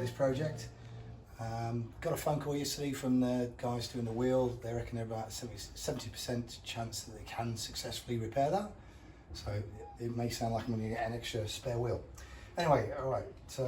this project. Got a phone call yesterday from the guys doing the wheel. They reckon they're about 70% chance that they can successfully repair that. So it may sound like I'm going to get an extra spare wheel. Anyway, all right, let's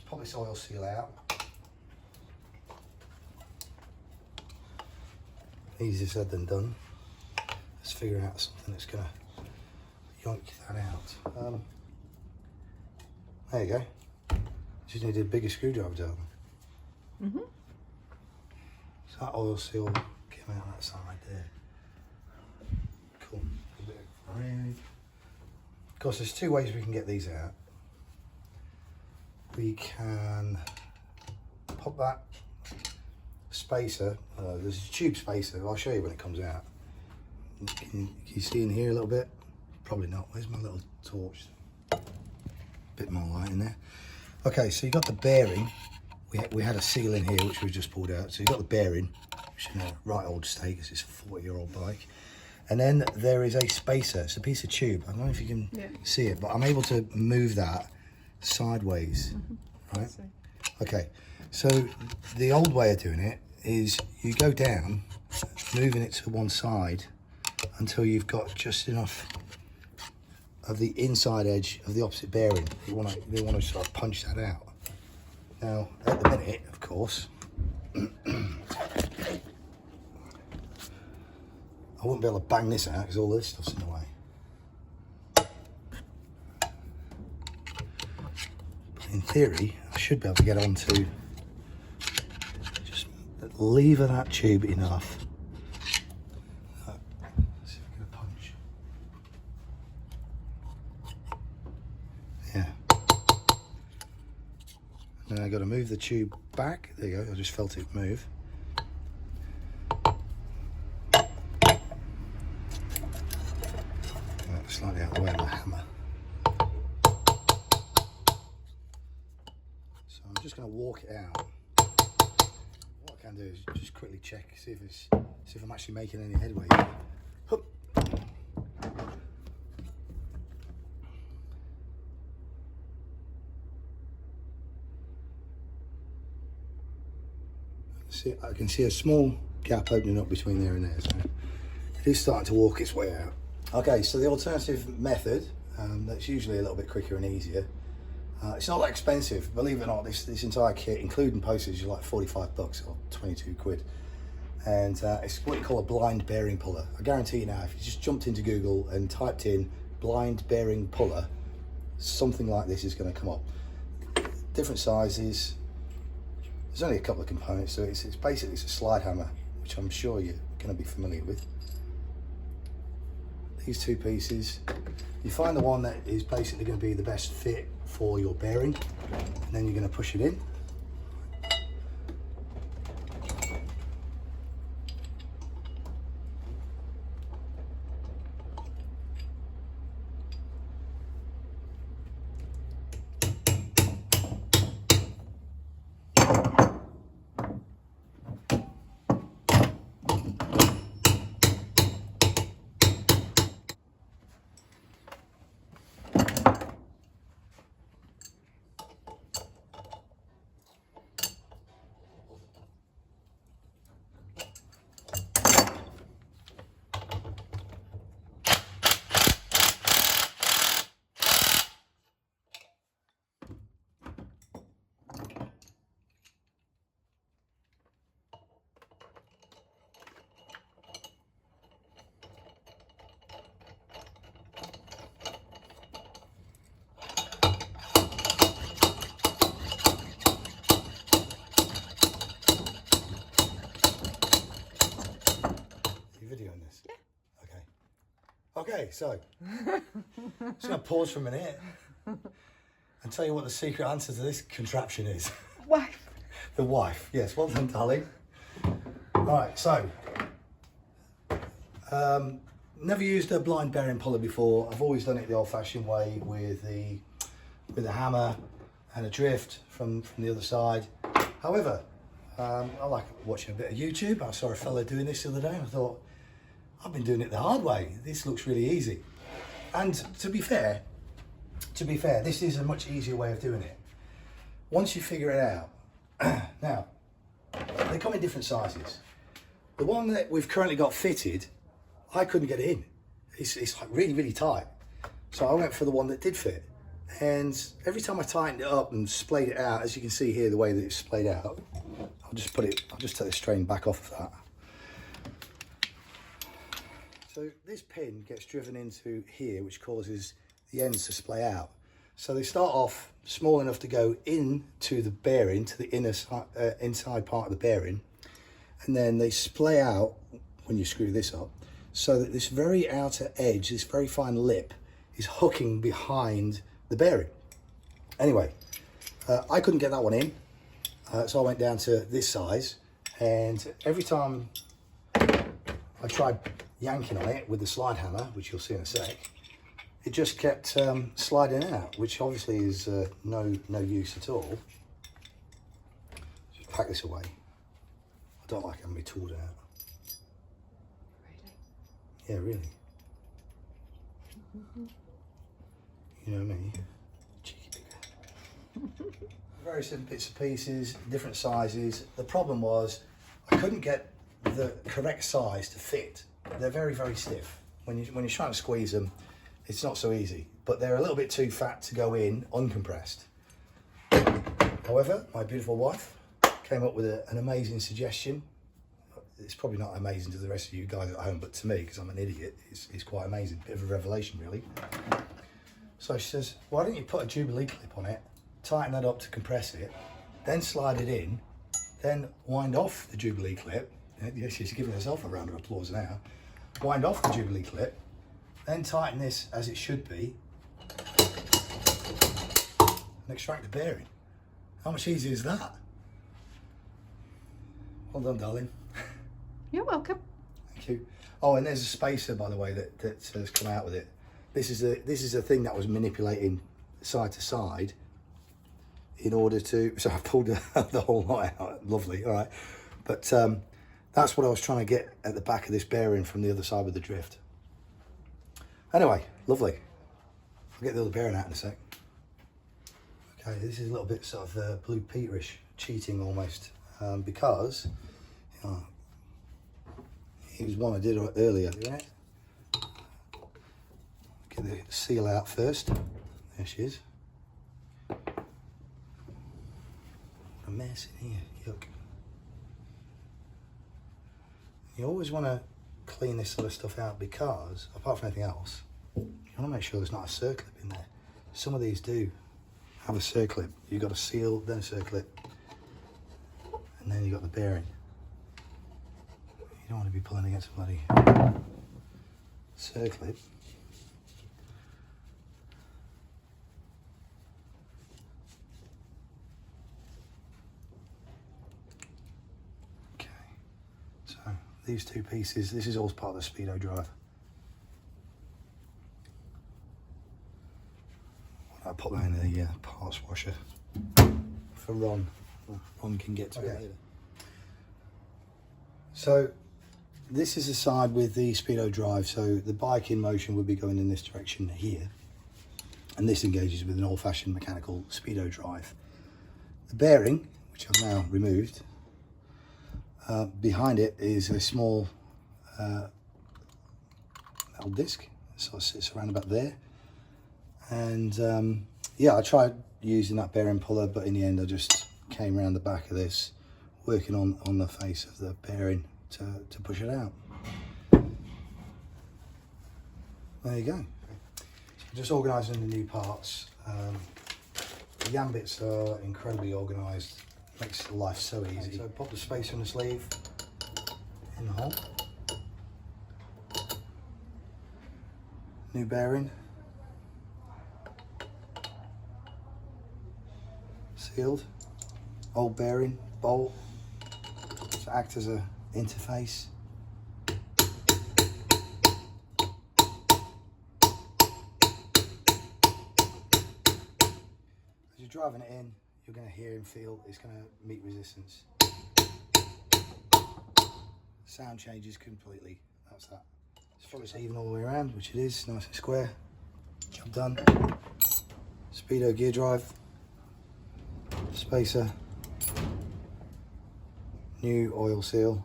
pop this oil seal out. Easier said than done. Let's figure out something that's going to yoink that out. There you go. Just needed a bigger screwdriver to open. So that oil seal came out that side there. Cool. A bit of red. Of course, there's two ways we can get these out. We can pop that spacer, there's a tube spacer, I'll show you when it comes out. Can you see in here a little bit? Probably not. Where's my little torch? Bit more light in there. Okay, so you got the bearing. We had a seal in here which we just pulled out. So you got the bearing, which is in a right old state because it's a 40-year-old bike. And then there is a spacer. It's a piece of tube. I don't know if you can see it, but I'm able to move that sideways, right? Okay, so the old way of doing it is you go down, moving it to one side until you've got just enough of the inside edge of the opposite bearing. You want to sort of punch that out. Now, at the minute, of course, I wouldn't be able to bang this out because all this stuff's in the way. But in theory, I should be able to get onto, just lever that tube enough. Let's see if I get a punch. Yeah. And then I got to move the tube back. There you go, I just felt it move. Slightly out of the way of the hammer. So I'm just going to walk it out. What I can do is just quickly check, see if I'm actually making any headway. Hup. See, I can see a small gap opening up between there and there. So it is starting to walk its way out. Okay, so the alternative method, that's usually a little bit quicker and easier. It's not that expensive, believe it or not. This entire kit, including postage, is like 45 bucks or 22 quid. And it's what you call a blind bearing puller. I guarantee you now, if you just jumped into Google and typed in blind bearing puller, something like this is going to come up. Different sizes. There's only a couple of components, so it's basically it's a slide hammer, which I'm sure you're going to be familiar with. These two pieces, you find the one that is basically going to be the best fit for your bearing, and then you're going to push it in. Okay, so I'm just going to pause for a minute and tell you what the secret answer to this contraption is. Wife. The wife, yes, well done, darling. All right, so never used a blind bearing puller before. I've always done it the old-fashioned way with the hammer and a drift from the other side. However, I like watching a bit of YouTube. I saw a fella doing this the other day and I thought, I've been doing it the hard way. This looks really easy. And to be fair, this is a much easier way of doing it. once you figure it out, now, they come in different sizes. The one that we've currently got fitted, I couldn't get it in. It's like really, really tight. So I went for the one that did fit. And every time I tightened it up and splayed it out, as you can see here, the way that it's splayed out, I'll just take the strain back off of that. So this pin gets driven into here, which causes the ends to splay out. So they start off small enough to go into the bearing, to the inner inside part of the bearing, and then they splay out when you screw this up, so that this very outer edge, this very fine lip, is hooking behind the bearing. Anyway, I couldn't get that one in, so I went down to this size, and every time I tried yanking on it with the slide hammer, which you'll see in a sec, it just kept sliding out, which obviously is no use at all. Just pack this away. I don't like having my tools out. Really? Yeah, really. You know me. Cheeky bigger. Very simple bits and pieces, different sizes. The problem was I couldn't get the correct size to fit. They're very, very stiff. When you're trying to squeeze them, it's not so easy, but they're a little bit too fat to go in uncompressed. However, my beautiful wife came up with an amazing suggestion. It's probably not amazing to the rest of you guys at home, but to me, because I'm an idiot, it's quite amazing. Bit of a revelation, really. So she says, why don't you put a Jubilee clip on it, tighten that up to compress it, then slide it in, then wind off the Jubilee clip. Yeah, she's giving herself a round of applause now. Wind off the Jubilee clip, then tighten this as it should be, and extract the bearing. How much easier is that? Well done, darling. You're welcome. Thank you. Oh, and there's a spacer, by the way, that has come out with it. This is a thing that was manipulating side to side in order to, so I pulled the whole lot out. Lovely, all right. But that's what I was trying to get at the back of this bearing from the other side with the drift. Anyway, lovely. I'll get the other bearing out in a sec. Okay, this is a little bit sort of Blue Peterish, cheating almost, because it was one I did earlier. Right? Get the seal out first. There she is. What a mess in here, yuck. You always want to clean this sort of stuff out because, apart from anything else, you want to make sure there's not a circlip in there. Some of these do have a circlip. You've got a seal, then a circlip, and then you've got the bearing. You don't want to be pulling against a bloody circlip. Okay, so these two pieces, this is all part of the speedo drive. I'll put that in the parts washer for Ron. Ron can get to it later. So this is the side with the speedo drive, so the bike in motion would be going in this direction here, and this engages with an old-fashioned mechanical speedo drive. The bearing, which I've now removed, behind it is a small metal disc, so it sits around about there. And yeah, I tried using that bearing puller, but in the end I just came around the back of this, working on the face of the bearing to push it out. There you go. So just organising the new parts. The YAM bits are incredibly organised, makes life so easy. So pop the spacer in the sleeve, in the hole. New bearing. Sealed. Old bearing, bolt, to act as a interface. As you're driving it in, you're going to hear and feel it's going to meet resistance. Sound changes completely. That's that. It's even all the way around, which it is, nice and square. Job done. Speedo gear drive. spacer, new oil seal,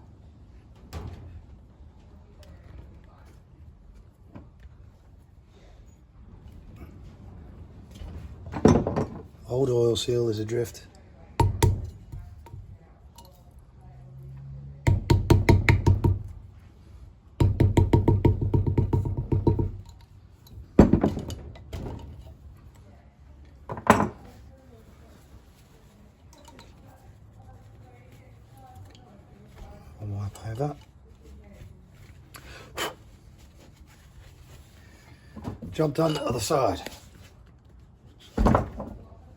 old oil seal is adrift. I'll wipe over. Job done, other side.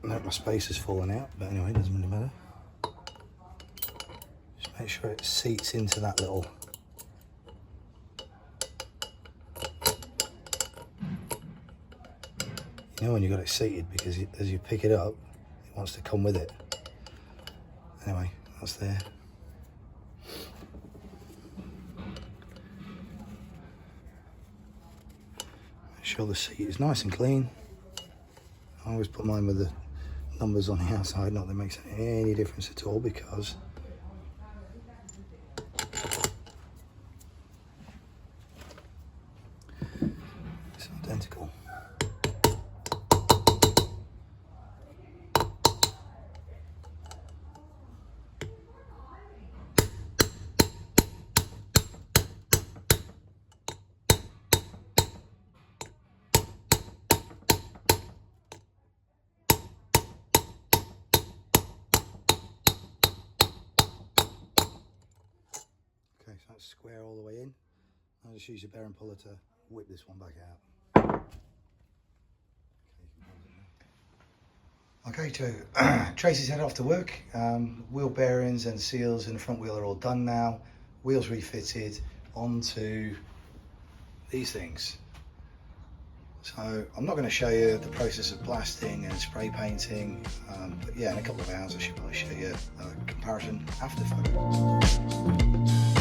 Note my space has fallen out, but anyway, it doesn't really matter. Just make sure it seats into that little you know when you've got it seated, because as you pick it up, it wants to come with it. Anyway, that's there. Make sure the seat is nice and clean. I always put mine with the numbers on the outside, not that it makes any difference at all, because it's identical. Okay, so that's square all the way in. I'll just use your bearing puller to whip this one back out. Okay, so Tracy's headed off to work. Wheel bearings and seals in the front wheel are all done now. Wheels refitted onto these things. So I'm not going to show you the process of blasting and spray painting, but yeah, in a couple of hours I should probably show you a comparison after photos.